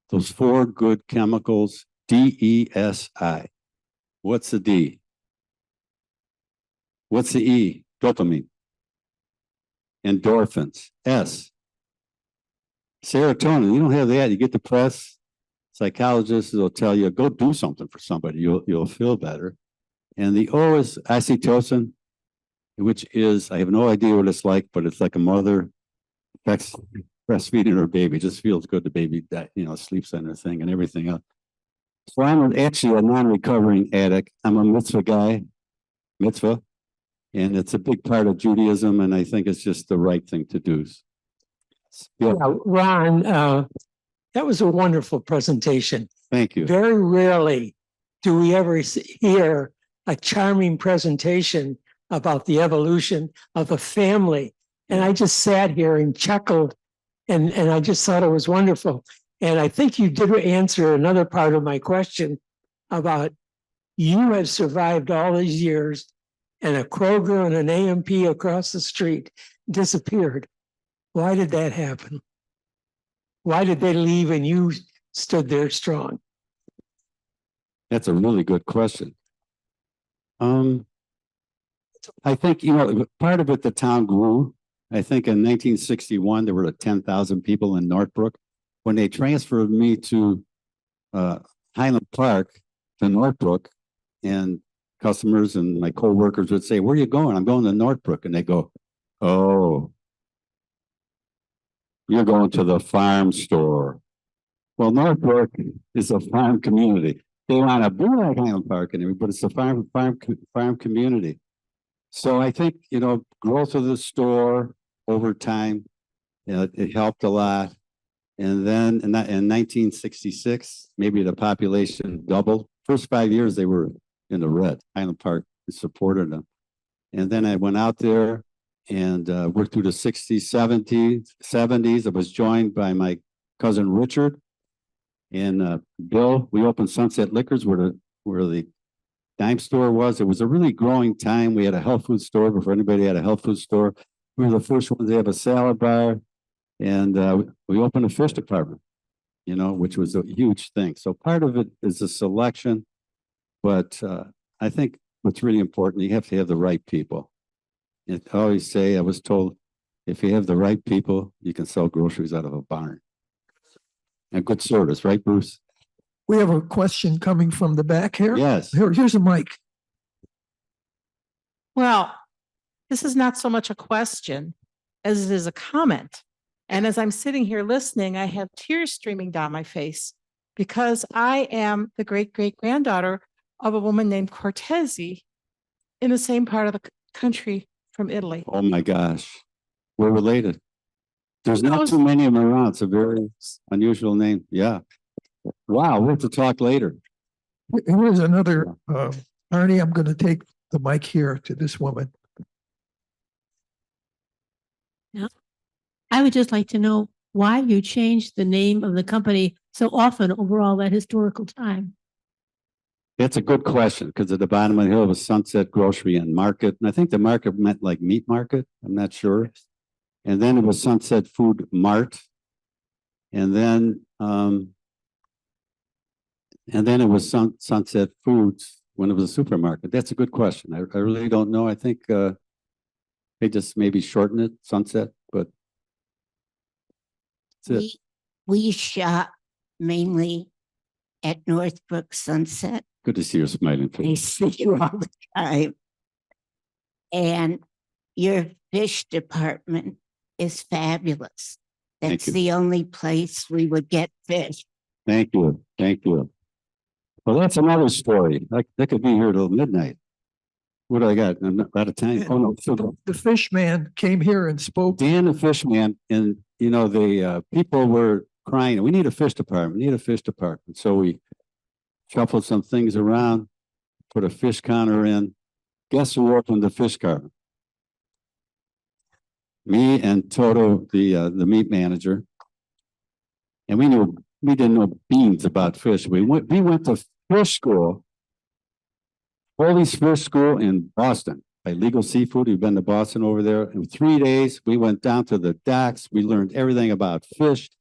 Those 4 good chemicals, DESI. What's the D? What's the E? Dopamine. Endorphins. S. Serotonin. You don't have that, you get depressed. psychologists will tell you, go do something for somebody. You'll feel better. And the O is oxytocin, which is, I have no idea what it's like, but it's like a mother breastfeeding her baby. It just feels good. The baby that, sleeps on her thing and everything else. So I'm actually a non-recovering addict. I'm a mitzvah guy, mitzvah, and it's a big part of Judaism. And I think it's just the right thing to do. Yeah, Ron, that was a wonderful presentation. Thank you. Very rarely do we ever hear a charming presentation about the evolution of a family. And I just sat here and chuckled, and I just thought it was wonderful. And I think you did answer another part of my question about you have survived all these years, and a Kroger and an A&P across the street disappeared. Why did that happen? Why did they leave and you stood there strong? That's a really good question. I think, part of it, the town grew. I think in 1961, there were 10,000 people in Northbrook. When they transferred me to Highland Park to Northbrook, and customers and my co-workers would say, where are you going? I'm going to Northbrook. And they go, oh, you're going to the farm store. Well, Northbrook is a farm community. They want to be like Highland Park and everything, but it's a farm community. So I think, growth of the store over time, it helped a lot. And then in 1966, maybe the population doubled. First 5 years, they were in the red. Highland Park supported them. And then I went out there and worked through the 60s, 70s. I was joined by my cousin Richard and Bill. We opened Sunset Liquors where the dime store was. It was a really growing time. We had a health food store before anybody had a health food store. We were the first ones to have a salad bar. And we opened a fish department, which was a huge thing. So part of it is a selection, but I think what's really important, you have to have the right people. I always say, I was told, if you have the right people, you can sell groceries out of a barn. And good service, right, Bruce? We have a question coming from the back here. Yes. Here's a mic. Well, this is not so much a question as it is a comment. And as I'm sitting here listening, I have tears streaming down my face because I am the great-great-granddaughter of a woman named Cortesi in the same part of the country from Italy. Oh my gosh. We're related. There's not too many of them around. It's a very unusual name. Yeah. Wow. We'll have to talk later. Here's another, Arnie, I'm going to take the mic here to this woman. Yeah. I would just like to know why you changed the name of the company so often over all that historical time. That's a good question, because at the bottom of the hill was Sunset Grocery and Market. And I think the market meant like meat market. I'm not sure. And then it was Sunset Food Mart. And then it was Sunset Foods when it was a supermarket. That's a good question. I really don't know. I think they just maybe shortened it, Sunset, but that's it. We shop mainly at Northbrook Sunset. Good to see your smiling I face. see you all the time. And your fish department is fabulous. That's you. the only place we would get fish. Thank you. Thank you. Well, that's another story. That could be here till midnight. What do I got? I'm not out of time. Oh, no. So The fish man came here and spoke. Dan the fish man, and the people were crying, we need a fish department, we need a fish department. So we shuffled some things around, put a fish counter in. Guess who opened the fish counter? Me and Toto, the meat manager. And we didn't know beans about fish. We went to fish school, Foley's Fish School in Boston, by Legal Seafood. We've been to Boston over there. In 3 days, we went down to the docks. We learned everything about fish.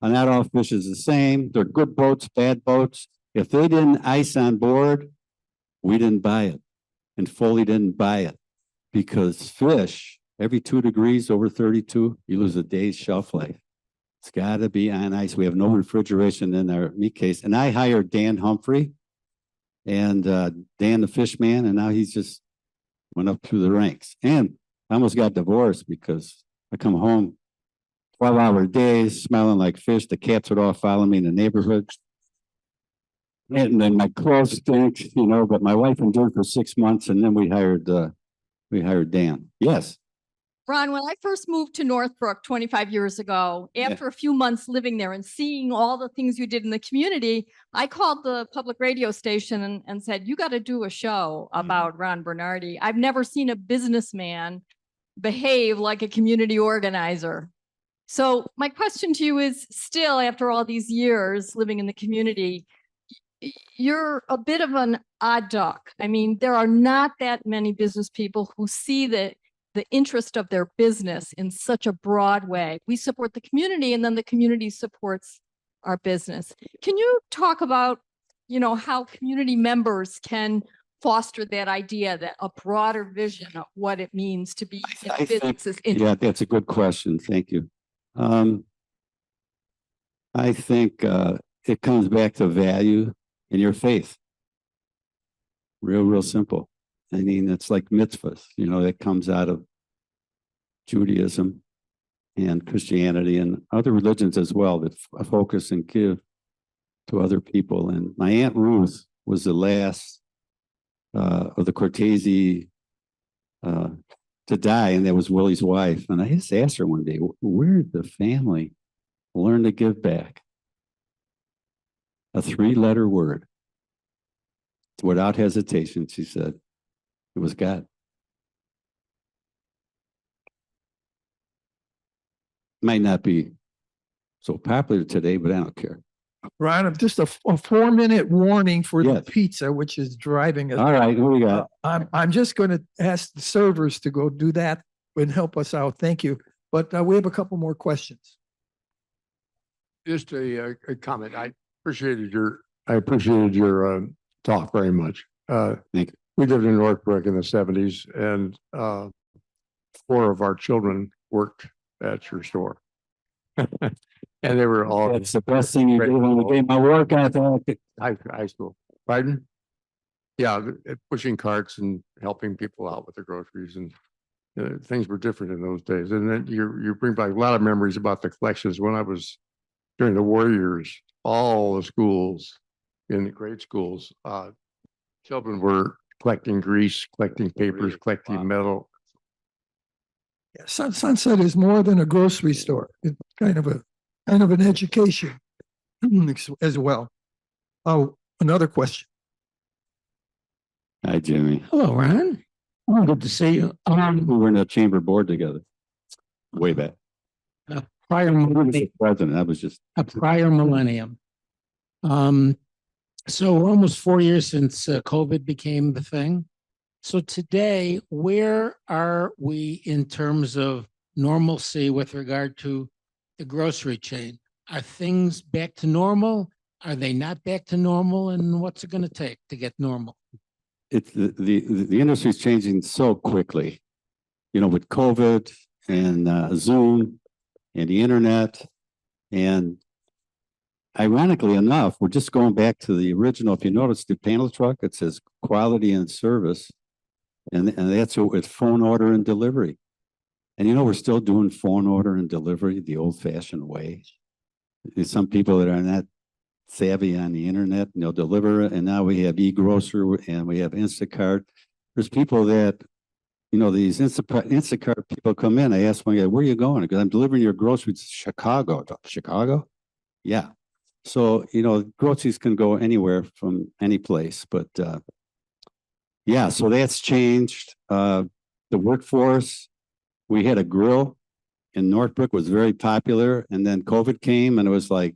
And not all fish is the same. They're good boats, bad boats. If they didn't ice on board, we didn't buy it. And Foley didn't buy it. Because fish, every 2 degrees over 32, you lose a day's shelf life. It's got to be on ice. We have no refrigeration in our meat case. And I hired Dan Humphrey and Dan the fish man, and now he's just went up through the ranks. And I almost got divorced because I come home 12-hour days, smelling like fish. The cats would all follow me in the neighborhood. And then my clothes stink, you know, but my wife endured for 6 months, and then we hired Dan. Yes. Ron, when I first moved to Northbrook 25 years ago, after a few months living there and seeing all the things you did in the community, I called the public radio station and said, you got to do a show about Ron Bernardi. I've never seen a businessman behave like a community organizer. So my question to you is, still after all these years living in the community, you're a bit of an odd duck. I mean, there are not that many business people who see the interest of their business in such a broad way. We support the community, and then the community supports our business. Can you talk about, you know, how community members can foster that idea, that a broader vision of what it means to be in businesses? Yeah, that's a good question. Thank you. I think it comes back to value in your faith. Real simple. I mean, it's like mitzvahs, you know, that comes out of Judaism and Christianity and other religions as well, that focus and give to other people. And my Aunt Ruth was the last of the Cortesi to die, and that was Willie's wife. And I just asked her one day, where did the family learn to give back? A 3-letter word. Without hesitation, she said, it was God. Might not be so popular today, but I don't care. Ron, just a 4-minute warning for the Yes. pizza, which is driving us. All right, who we got? I'm just going to ask the servers to go do that and help us out. Thank you. But we have a couple more questions. Just a comment. I appreciated your talk very much. Thank you. We lived in Northbrook in the 70s, and 4 of our children worked at your store. And they were all That's the best thing you did when we gave my work ethic. high school. Pardon? Yeah, pushing carts and helping people out with their groceries, and things were different in those days. And then you bring back a lot of memories about the collections. When I was during the war years, all the schools in the grade schools, children were collecting grease, collecting papers, collecting metal. Yeah, Sunset is more than a grocery store. It's kind of an education as well. Oh, another question. Hi, Jimmy. Hello, Ron. Oh, good to see you. We were in a chamber board together way back. Prior I was millennium. the president. I was just A prior millennium. So we're almost 4 years since COVID became the thing. So today, where are we in terms of normalcy with regard to the grocery chain? Are things back to normal? Are they not back to normal? And what's it going to take to get normal? it's the industry is changing so quickly, you know, with COVID and Zoom and the internet. And ironically enough, we're just going back to the original. If you notice the panel truck, it says quality and service. And that's with phone order and delivery. And you know, we're still doing phone order and delivery the old fashioned way. There's some people that are not savvy on the internet, and they'll deliver it. And now we have e-grocer and we have Instacart. There's people that, you know, these Instacart people come in. I ask one guy, where are you going? Because I'm delivering your groceries to Chicago. Chicago? Yeah. So, you know, groceries can go anywhere from any place, but yeah, so that's changed. The workforce, we had a grill in Northbrook, was very popular, and then COVID came and it was like,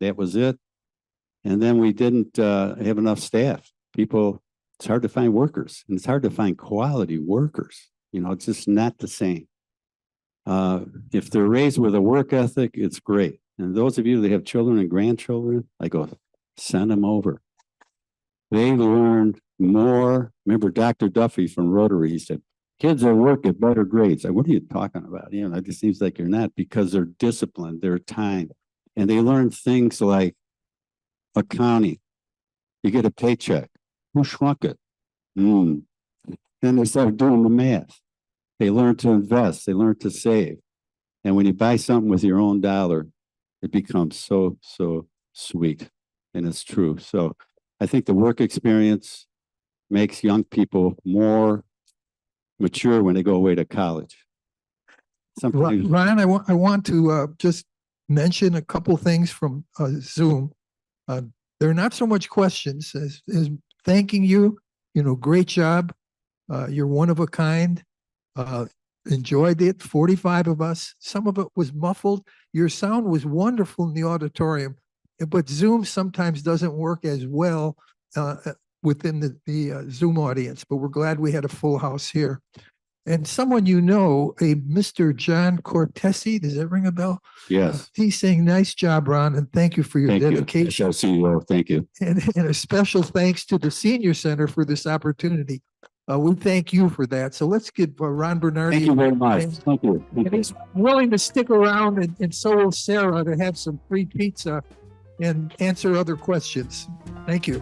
that was it. And then we didn't have enough staff. People, it's hard to find workers, and it's hard to find quality workers. You know, it's just not the same. If they're raised with a work ethic, it's great. And those of you that have children and grandchildren, I go, send them over. They learned more. Remember Dr. Duffy from Rotary, he said, kids at work get better grades. Like, what are you talking about? You know, it just seems like you're not, because they're disciplined, they're time, and they learn things like accounting. You get a paycheck. Who shrunk it? Then they start doing the math. They learn to invest. They learn to save. And when you buy something with your own dollar, it becomes so, so sweet. And it's true. So I think the work experience makes young people more mature when they go away to college. Sometimes, Ryan, I want to just mention a couple things from Zoom. They're not so much questions as thanking you. You know, great job. You're one of a kind. Enjoyed it. 45 of us. Some of it was muffled. Your sound was wonderful in the auditorium, but Zoom sometimes doesn't work as well within the Zoom audience. But we're glad we had a full house here. And someone you know, a Mr. John Cortesi, does that ring a bell? yes. He's saying, nice job, Ron, and thank you for your Thank you. dedication. CEO, thank you. And a special thanks to the Senior Center for this opportunity. We thank you for that. So let's give Ron Bernardi. Thank you very much. And- Thank you. And he's willing to stick around, and so will Sarah, to have some free pizza and answer other questions. Thank you.